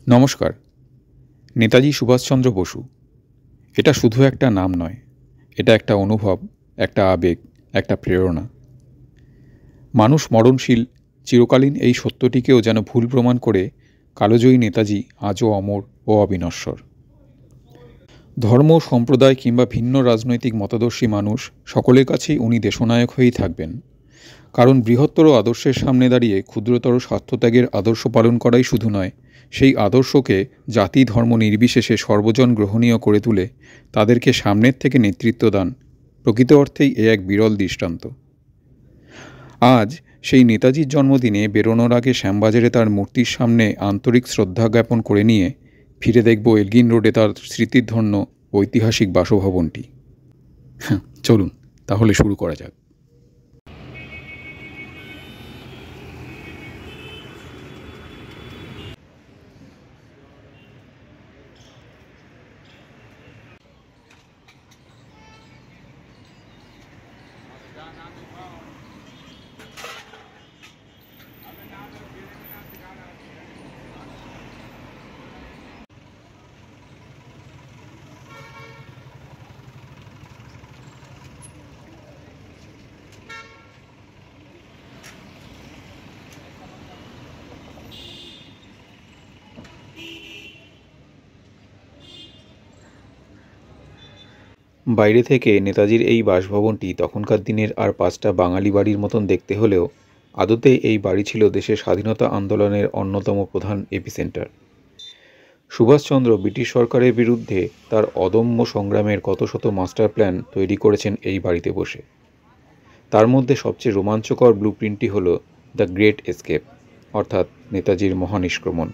নমস্কার। নেতাজি সুভাষচন্দ্র বসু এটা শুধু একটা নাম নয়, এটা একটা অনুভব, একটা আবেগ, একটা প্রেরণা। মানুষ মরণশীল, চিরকালীন এই সত্যটিকেও যেন ভুল প্রমাণ করে কালজয়ী নেতাজি আজও অমর ও অবিনশ্বর। ধর্ম, সম্প্রদায় কিংবা ভিন্ন রাজনৈতিক মতাদর্শী মানুষ সকলের কাছেই উনি দেশনায়ক হয়েই থাকবেন। কারণ বৃহত্তর আদর্শের সামনে দাঁড়িয়ে ক্ষুদ্রতর স্বার্থত্যাগের আদর্শ পালন করাই শুধু নয়, সেই আদর্শকে জাতি ধর্ম নির্বিশেষে সর্বজন গ্রহণীয় করে তুলে তাদেরকে সামনের থেকে নেতৃত্ব দান, প্রকৃত অর্থেই এ এক বিরল দৃষ্টান্ত। আজ সেই নেতাজির জন্মদিনে বেরোনোর আগে শ্যামবাজারে তার মূর্তির সামনে আন্তরিক শ্রদ্ধা জ্ঞাপন করে নিয়ে ফিরে দেখব এলগিন রোডে তার স্মৃতিধন্য ঐতিহাসিক বাসভবনটি। চলুন তাহলে শুরু করা যাক। বাইরে থেকে নেতাজির এই বাসভবনটি তখনকার দিনের আর 5টা বাঙালি বাড়ির মতন দেখতে হলেও আদতে এই বাড়ি ছিল দেশের স্বাধীনতা আন্দোলনের অন্যতম প্রধান এপিসেন্টার। সুভাষচন্দ্র ব্রিটিশ সরকারের বিরুদ্ধে তার অদম্য সংগ্রামের কত শত মাস্টার প্ল্যান তৈরি করেছেন এই বাড়িতে বসে। তার মধ্যে সবচেয়ে রোমাঞ্চকর ব্লুপ্রিন্টটি হল দ্য গ্রেট এসকেপ, অর্থাৎ নেতাজির মহানিষ্ক্রমণ।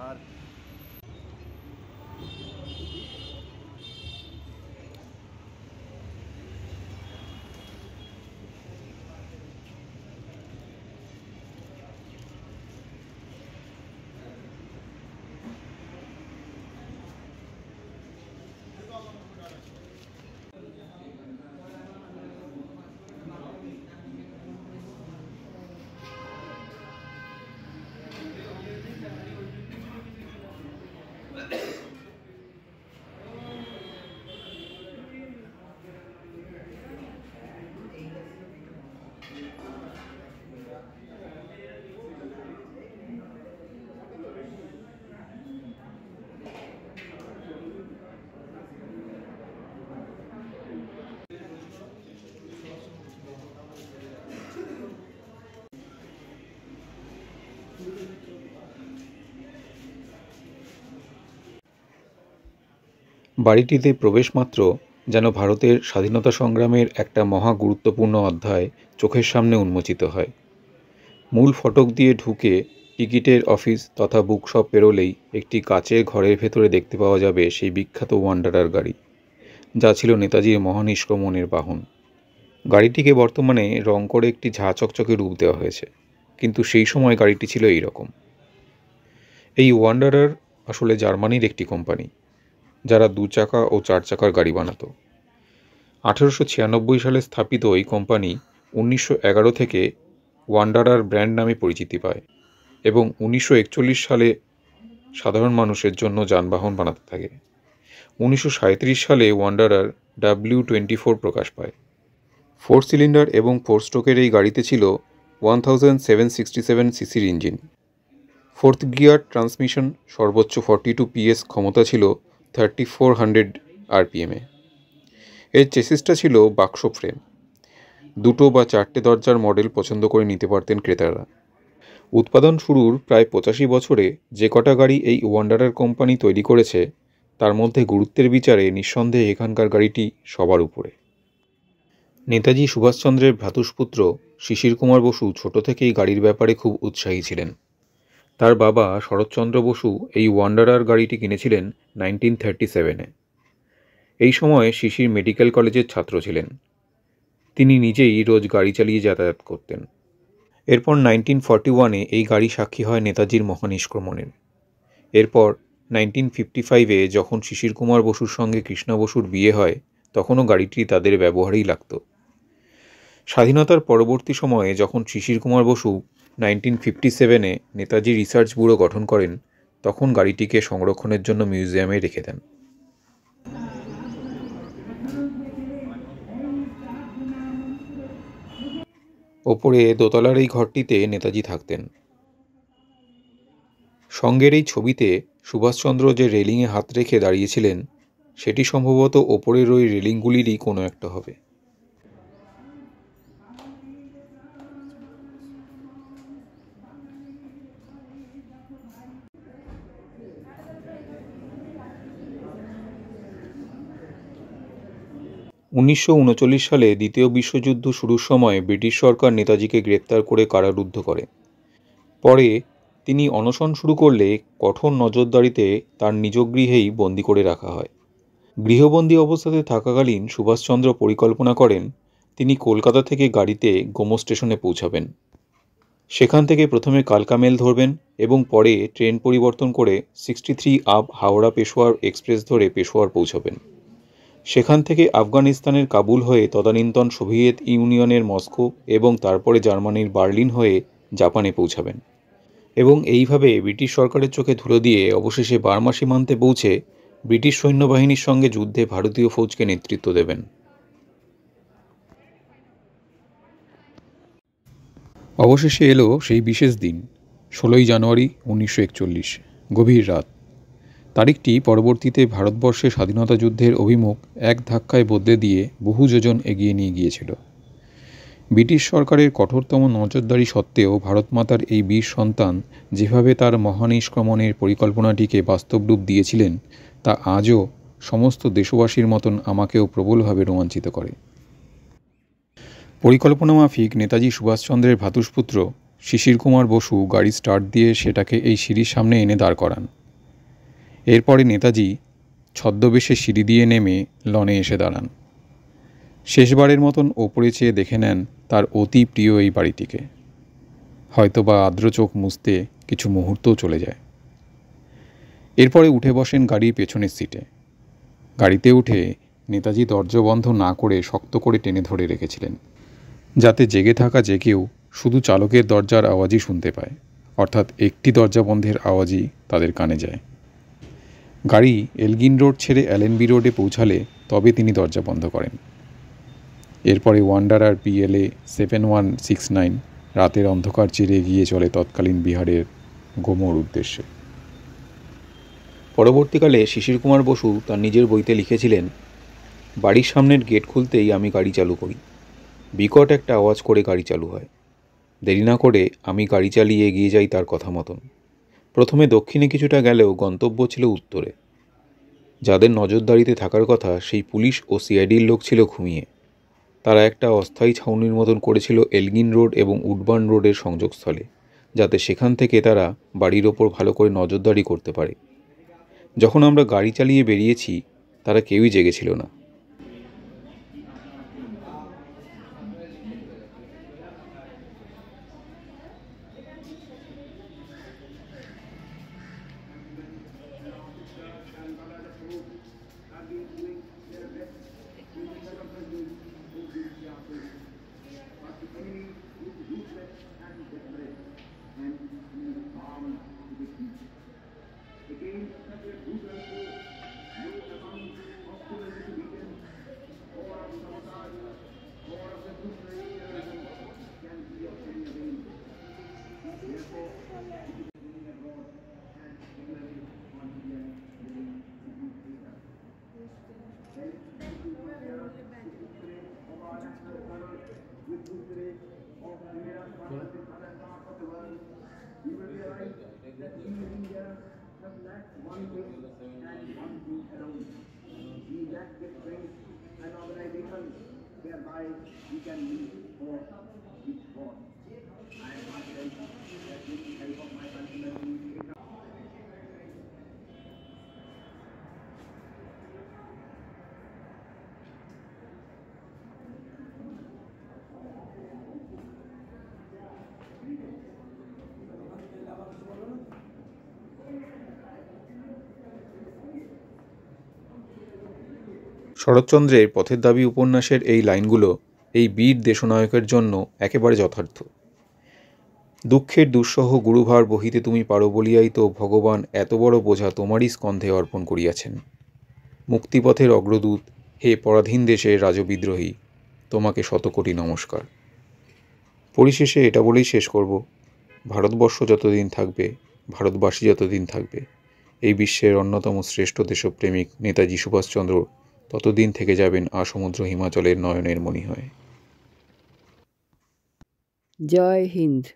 আর বাড়িটিতে প্রবেশমাত্র যেন ভারতের স্বাধীনতা সংগ্রামের একটা মহা গুরুত্বপূর্ণ অধ্যায় চোখের সামনে উন্মোচিত হয়। মূল ফটক দিয়ে ঢুকে টিকিটের অফিস তথা বুকশপ পেরোলেই একটি কাচের ঘরের ভেতরে দেখতে পাওয়া যাবে সেই বিখ্যাত ওয়ান্ডারার গাড়ি, যা ছিল নেতাজির মহানিষ্ক্রমণের বাহন। গাড়িটিকে বর্তমানে রং করে একটি ঝাঁ চকচকে রূপ দেওয়া হয়েছে, কিন্তু সেই সময় গাড়িটি ছিল এই রকম। এই ওয়ান্ডারার আসলে জার্মানির একটি কোম্পানি, যারা 2 চাকা ও 4 চাকার গাড়ি বানাতো। 1896 সালে স্থাপিত এই কোম্পানি 1911 থেকে ওয়ান্ডারার ব্র্যান্ড নামে পরিচিতি পায় এবং 1941 সালে সাধারণ মানুষের জন্য যানবাহন বানাতে থাকে। 1937 সালে ওয়ান্ডারার W24 প্রকাশ পায়। 4 সিলিন্ডার এবং 4 স্ট্রোকের এই গাড়িতে ছিল 1767 সিসির ইঞ্জিন। 4th গিয়ার ট্রান্সমিশন, সর্বোচ্চ 42 PS ক্ষমতা ছিল 3400 RPM-এ। এর চেসিসটা ছিল বাক্স ফ্রেম। 2 বা 4টে দরজার মডেল পছন্দ করে নিতে পারতেন ক্রেতারা। উৎপাদন শুরুর প্রায় 85 বছরে যে কটা গাড়ি এই ওয়ান্ডারার কোম্পানি তৈরি করেছে, তার মধ্যে গুরুত্বের বিচারে নিঃসন্দেহে এখানকার গাড়িটি সবার উপরে। নেতাজি সুভাষচন্দ্রের ভ্রাতুষ্পুত্র শিশির কুমার বসু ছোট থেকেই গাড়ির ব্যাপারে খুব উৎসাহী ছিলেন। তার বাবা শরৎচন্দ্র বসু এই ওয়ান্ডারার গাড়িটি কিনেছিলেন 1937-এ। এই সময় শিশির মেডিকেল কলেজের ছাত্র ছিলেন। তিনি নিজেই রোজ গাড়ি চালিয়ে যাতায়াত করতেন। এরপর 1941-এ এই গাড়ি সাক্ষী হয় নেতাজির মহানিষ্ক্রমণের। এরপর 1955-এ যখন শিশির কুমার বসুর সঙ্গে কৃষ্ণা বসুর বিয়ে হয়, তখনও গাড়িটি তাদের ব্যবহারেই লাগত। স্বাধীনতার পরবর্তী সময়ে যখন শিশির কুমার বসু 1957-এ নেতাজি রিসার্চ ব্যুরো গঠন করেন, তখন গাড়িটিকে সংরক্ষণের জন্য মিউজিয়ামে রেখে দেন। ওপরে দোতলার এই ঘরটিতে নেতাজি থাকতেন। সঙ্গের এই ছবিতে সুভাষচন্দ্র যে রেলিংয়ে হাত রেখে দাঁড়িয়েছিলেন, সেটি সম্ভবত ওপরের ওই রেলিংগুলিরই কোনো একটা হবে। উনিশশো সালে দ্বিতীয় বিশ্বযুদ্ধ শুরুর সময় ব্রিটিশ সরকার নেতাজিকে গ্রেপ্তার করে কারারুদ্ধ করে। পরে তিনি অনশন শুরু করলে কঠোর নজরদারিতে তার নিজ গৃহেই বন্দি করে রাখা হয়। গৃহবন্দী অবস্থাতে থাকাকালীন সুভাষচন্দ্র পরিকল্পনা করেন তিনি কলকাতা থেকে গাড়িতে গোমো স্টেশনে পৌঁছাবেন। সেখান থেকে প্রথমে কালকা মেল ধরবেন এবং পরে ট্রেন পরিবর্তন করে 63 আপ হাওড়া পেশোয়ার এক্সপ্রেস ধরে পেশোয়ার পৌঁছাবেন। সেখান থেকে আফগানিস্তানের কাবুল হয়ে তদানীন্তন সোভিয়েত ইউনিয়নের মস্কো এবং তারপরে জার্মানির বার্লিন হয়ে জাপানে পৌঁছাবেন এবং এইভাবে ব্রিটিশ সরকারের চোখে ধুলো দিয়ে অবশেষে বার্মা সীমান্তে পৌঁছে ব্রিটিশ সৈন্যবাহিনীর সঙ্গে যুদ্ধে ভারতীয় ফৌজকে নেতৃত্ব দেবেন। অবশেষে এলো সেই বিশেষ দিন, 16 জানুয়ারি 1941, গভীর রাত। তারিখটি পরবর্তীতে ভারতবর্ষে স্বাধীনতা যুদ্ধের অভিমুখ এক ধাক্কায় বদলে দিয়ে বহু যোজন এগিয়ে নিয়ে গিয়েছিল। ব্রিটিশ সরকারের কঠোরতম নজরদারি সত্ত্বেও ভারতমাতার এই বীর সন্তান যেভাবে তার মহানিষ্ক্রমণের পরিকল্পনাটিকে বাস্তব রূপ দিয়েছিলেন, তা আজও সমস্ত দেশবাসীর মতন আমাকেও প্রবলভাবে রোমাঞ্চিত করে। পরিকল্পনা মাফিক নেতাজি সুভাষচন্দ্রের ভ্রাতুষ্পুত্র শিশির কুমার বসু গাড়ি স্টার্ট দিয়ে সেটাকে এই সিঁড়ির সামনে এনে দাঁড় করান। এরপরে নেতাজি ছদ্মবেশে সিঁড়ি দিয়ে নেমে লনে এসে দাঁড়ান। শেষবারের মতন ওপরে চেয়ে দেখে নেন তার অতি প্রিয় এই বাড়িটিকে। হয়তোবা আর্দ্র চোখ মুছতে কিছু মুহূর্তও চলে যায়। এরপরে উঠে বসেন গাড়ির পেছনের সিটে। গাড়িতে উঠে নেতাজি দরজা বন্ধ না করে শক্ত করে টেনে ধরে রেখেছিলেন, যাতে জেগে থাকা যে কেউ শুধু চালকের দরজার আওয়াজই শুনতে পায়, অর্থাৎ একটি দরজা বন্ধের আওয়াজই তাদের কানে যায়। গাড়ি এলগিন রোড ছেড়ে অ্যালেনবি রোডে পৌঁছালে তবে তিনি দরজা বন্ধ করেন। এরপরে ওয়ান্ডারার PLA 7169 রাতের অন্ধকার চিরে এগিয়ে চলে তৎকালীন বিহারের গোমোর উদ্দেশ্যে। পরবর্তীকালে শিশির কুমার বসু তার নিজের বইতে লিখেছিলেন, বাড়ির সামনের গেট খুলতেই আমি গাড়ি চালু করি। বিকট একটা আওয়াজ করে গাড়ি চালু হয়। দেরি না করে আমি গাড়ি চালিয়ে এগিয়ে যাই তার কথা মতন। প্রথমে দক্ষিণে কিছুটা গেলেও গন্তব্য ছিল উত্তরে। যাদের নজরদারিতে থাকার কথা সেই পুলিশ ও CIDর লোক ছিল ঘুমিয়ে। তারা একটা অস্থায়ী ছাউনির মতন করেছিল এলগিন রোড এবং উডবার্ন রোডের সংযোগস্থলে, যাতে সেখান থেকে তারা বাড়ির ওপর ভালো করে নজরদারি করতে পারে। যখন আমরা গাড়ি চালিয়ে বেরিয়েছি, তারা কেউই জেগেছিল না। শরৎচন্দ্রের পথের দাবী উপন্যাসের এই লাইনগুলো এই বীর দেশনায়কের জন্য একেবারে যথার্থ। দুঃখের দুঃসহ গুরুভার বহিতে তুমি পারো বলিয়াই তো ভগবান এত বড় বোঝা তোমারই স্কন্ধে অর্পণ করিয়াছেন। মুক্তিপথের অগ্রদূত, হে পরাধীন দেশের রাজবিদ্রোহী, তোমাকে শতকোটি নমস্কার। পরিশেষে এটা বলেই শেষ করব, ভারতবর্ষ যতদিন থাকবে, ভারতবাসী যতদিন থাকবে, এই বিশ্বের অন্যতম শ্রেষ্ঠ দেশপ্রেমিক নেতাজি সুভাষচন্দ্র ততদিন থেকে যাবেন আসমুদ্র হিমাচলের নয়নের মণি হয়ে। জয় হিন্দ।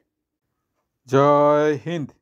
জয় হিন্দ।